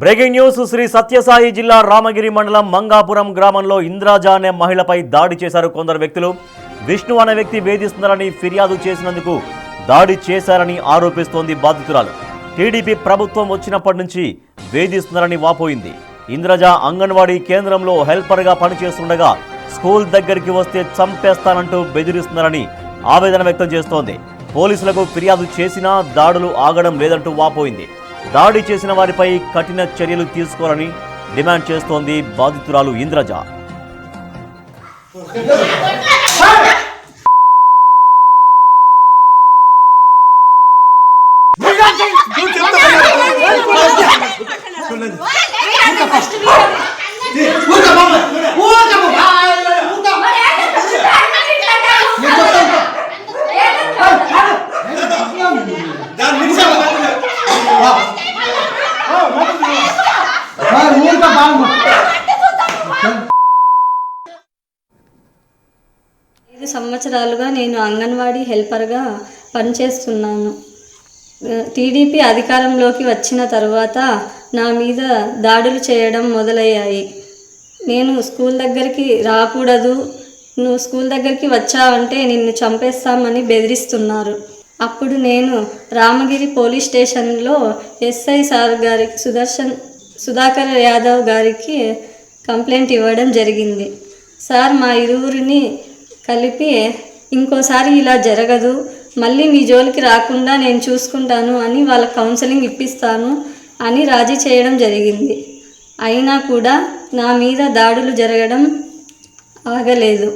Breaking news Shri Sathya Sai జిల్లా రామగిరి మండలం మంగాపురం గ్రామంలో ఇంద్రాజ అనే మహిళపై దాడి చేశారు కొందరు వ్యక్తులు. విష్ణు అనే వ్యక్తి వేధిస్తున్నారని ఫిర్యాదు చేసినందుకు దాడి చేశారని ఆరోపిస్తోంది బాధితురాలు. టీడీపీ ప్రభుత్వం వచ్చినప్పటి నుంచి వేధిస్తున్నారని వాపోయింది. ఇంద్రజ అంగన్వాడీ కేంద్రంలో హెల్పర్గా పనిచేస్తుండగా స్కూల్ దగ్గరికి వస్తే చంపేస్తానంటూ బెదిరిస్తున్నారని ఆవేదన వ్యక్తం చేస్తోంది. పోలీసులకు ఫిర్యాదు చేసినా దాడులు ఆగడం లేదంటూ వాపోయింది. దాడి చేసిన వారిపై కఠిన చర్యలు తీసుకోవాలని డిమాండ్ చేస్తోంది బాధితురాలు ఇంద్రజ. సంవత్సరాలుగా నేను అంగన్వాడీ హెల్పర్గా పనిచేస్తున్నాను. టీడీపీ అధికారంలోకి వచ్చిన తర్వాత నా మీద దాడులు చేయడం మొదలయ్యాయి. నేను స్కూల్ దగ్గరికి రాకూడదు, నువ్వు స్కూల్ దగ్గరికి వచ్చావంటే నిన్ను చంపేస్తామని బెదిరిస్తున్నారు. అప్పుడు నేను రామగిరి పోలీస్ స్టేషన్లో ఎస్ఐ సార్ గారికి సుధాకర్ యాదవ్ గారికి కంప్లైంట్ ఇవ్వడం జరిగింది. సార్ మా ఇరువురిని కలిపి ఇంకోసారి ఇలా జరగదు, మళ్ళీ మీ జోలికి రాకుండా నేను చూసుకుంటాను అని వాళ్ళ కౌన్సిలింగ్ ఇప్పిస్తాను అని రాజీ చేయడం జరిగింది. అయినా కూడా నా మీద దాడులు జరగడం ఆగలేదు.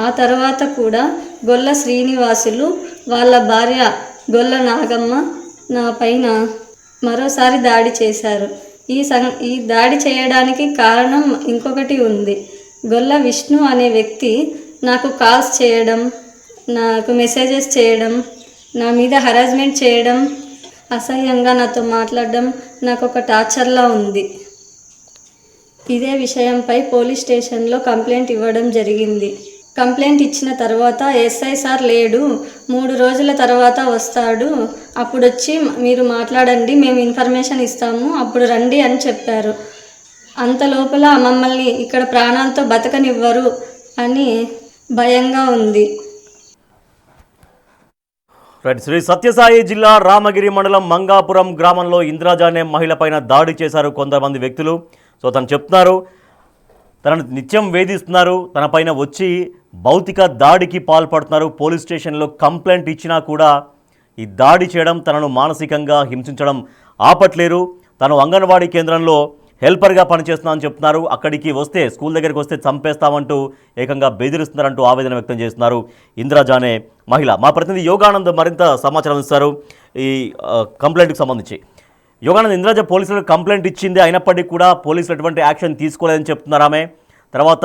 ఆ తర్వాత కూడా గొల్ల శ్రీనివాసులు వాళ్ళ భార్య గొల్ల నాగమ్మ నా పైన మరోసారి దాడి చేశారు. ఈ దాడి చేయడానికి కారణం ఇంకొకటి ఉంది. గొల్ల విష్ణు అనే వ్యక్తి నాకు కాల్స్ చేయడం, నాకు మెసేజెస్ చేయడం, నా మీద హరాస్మెంట్ చేయడం, అసహ్యంగా నాతో మాట్లాడడం నాకు ఒక టార్చర్లా ఉంది. ఇదే విషయంపై పోలీస్ స్టేషన్లో కంప్లైంట్ ఇవ్వడం జరిగింది. కంప్లైంట్ ఇచ్చిన తర్వాత ఎస్ఐ సార్ లేడు, 3 రోజుల తర్వాత వస్తాడు, అప్పుడు వచ్చి మీరు మాట్లాడండి, మేము ఇన్ఫర్మేషన్ ఇస్తాము, అప్పుడు రండి అని చెప్పారు. అంత లోపల మమ్మల్ని ఇక్కడ ప్రాణాలతో బతకనివ్వరు అని భయంగా ఉంది. శ్రీ సత్యసాయి జిల్లా రామగిరి మండలం మంగాపురం గ్రామంలో ఇంద్రాజ అనే మహిళపైన దాడి చేశారు కొంతమంది వ్యక్తులు. సో తను చెప్తున్నారు, తనను నిత్యం వేధిస్తున్నారు, తన పైన వచ్చి భౌతిక దాడికి పాల్పడుతున్నారు. పోలీస్ స్టేషన్లో కంప్లైంట్ ఇచ్చినా కూడా ఈ దాడి చేయడం, తనను మానసికంగా హింసించడం ఆపట్లేరు. తను అంగన్వాడీ కేంద్రంలో హెల్పర్గా పనిచేస్తున్నామని చెప్తున్నారు. అక్కడికి వస్తే, స్కూల్ దగ్గరికి వస్తే చంపేస్తామంటూ ఏకంగా బెదిరిస్తున్నారంటూ ఆవేదన వ్యక్తం చేస్తున్నారు ఇంద్రాజ అనే మహిళ. మా ప్రతినిధి యోగానంద్ మరింత సమాచారం ఇస్తారు ఈ కంప్లైంట్కి సంబంధించి. యోగానంద్, ఇంద్రాజ పోలీసులకు కంప్లైంట్ ఇచ్చింది, అయినప్పటికీ కూడా పోలీసులు ఎటువంటి యాక్షన్ తీసుకోలేదని చెప్తున్నారు ఆమె. తర్వాత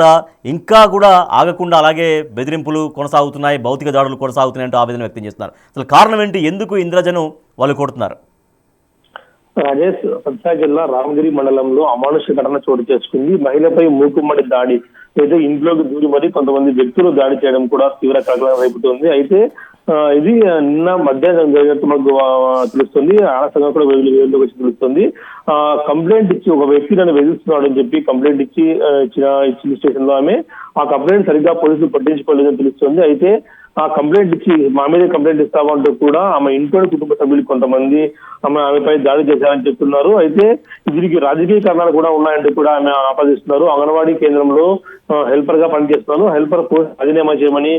ఇంకా కూడా ఆగకుండా అలాగే బెదిరింపులు కొనసాగుతున్నాయి, భౌతిక దాడులు కొనసాగుతున్నాయంటూ ఆవేదన వ్యక్తం చేస్తున్నారు. అసలు కారణం ఏంటి, ఎందుకు ఇంద్రాజను వాళ్ళు కొడుతున్నారు? రాజేష్, సత్యసాయి జిల్లా రామగిరి మండలంలో అమానుష ఘటన చోటు చేసుకుంది. మహిళపై మూకుమ్మడి దాడి, అయితే ఇంట్లోకి దూరి మరి కొంతమంది వ్యక్తులు దాడి చేయడం కూడా తీవ్ర కలకలం రేపుతోంది. అయితే ఇది నిన్న మధ్యాహ్నం జరిగినట్టు మనకు తెలుస్తుంది. ఆలస్యంగా కూడా వెలుగులోకి వచ్చి తెలుస్తుంది. కంప్లైంట్ ఇచ్చి ఒక వ్యక్తి నన్ను వేధిస్తున్నాడు అని చెప్పి కంప్లైంట్ ఇచ్చిన స్టేషన్ లో ఆమె ఆ కంప్లైంట్ సరిగ్గా పోలీసులు పట్టించుకోలేదని తెలుస్తుంది. అయితే ఆ కంప్లైంట్ ఇచ్చి మా మీద కంప్లైంట్ ఇస్తామంటూ కూడా ఆమె ఇంట్లోని కుటుంబ సభ్యులు కొంతమంది ఆమెపై దాడి చేశారని చెప్తున్నారు. అయితే దీనికి రాజకీయ కారణాలు కూడా ఉన్నాయంటూ కూడా ఆమె ఆపాదిస్తున్నారు. అంగన్వాడీ కేంద్రంలో హెల్పర్ గా పనిచేస్తున్నాను, హెల్పర్ పోస్ట్ రాజీనామా చేయమని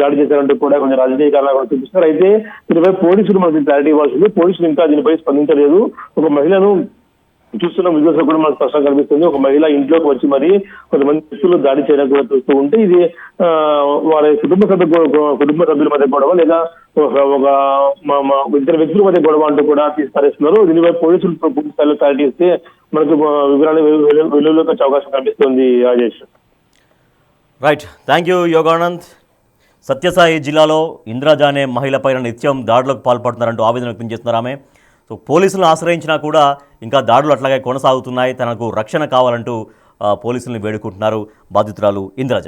దాడి చేశారంటూ కూడా కొంచెం రాజకీయ కారణాలు కూడా చూపిస్తున్నారు. అయితే దీనిపై పోలీసులు మనకి క్లారిటీ ఇవ్వాల్సింది. పోలీసులు ఇంకా దీనిపై స్పందించలేదు. ఒక మహిళను చూస్తున్న విజువల్స్ కూడా మనకు స్పష్టంగా కనిపిస్తుంది. ఒక మహిళ ఇంట్లోకి వచ్చి మరి కొంతమంది వ్యక్తులు దాడి చేయడం కూడా చూస్తూ ఉంటే ఇది వారి కుటుంబ సభ్యుల మధ్య గొడవ లేదా ఒక ఇద్దరు వ్యక్తుల మధ్య గొడవ అంటూ కూడా తీసుకురేస్తున్నారు. దీనిపై పోలీసులు పూర్తి స్థాయిలో క్లారిటీ ఇస్తే మనకు వివరాలు వెలుగులోకి వచ్చే అవకాశం కనిపిస్తుంది. Rajesh, right, thank you Yoganand. Sathya Sai జిల్లాలో ఇంద్రాజ అనే మహిళపైన నిత్యం దాడులకు పాల్పడుతున్నారంటూ ఆవేదన వ్యక్తం చేస్తున్నారు ఆమె. సో పోలీసులను ఆశ్రయించినా కూడా ఇంకా దాడులు అట్లాగే కొనసాగుతున్నాయి, తనకు రక్షణ కావాలంటూ పోలీసులను వేడుకుంటున్నారు బాధితురాలు ఇంద్రజ.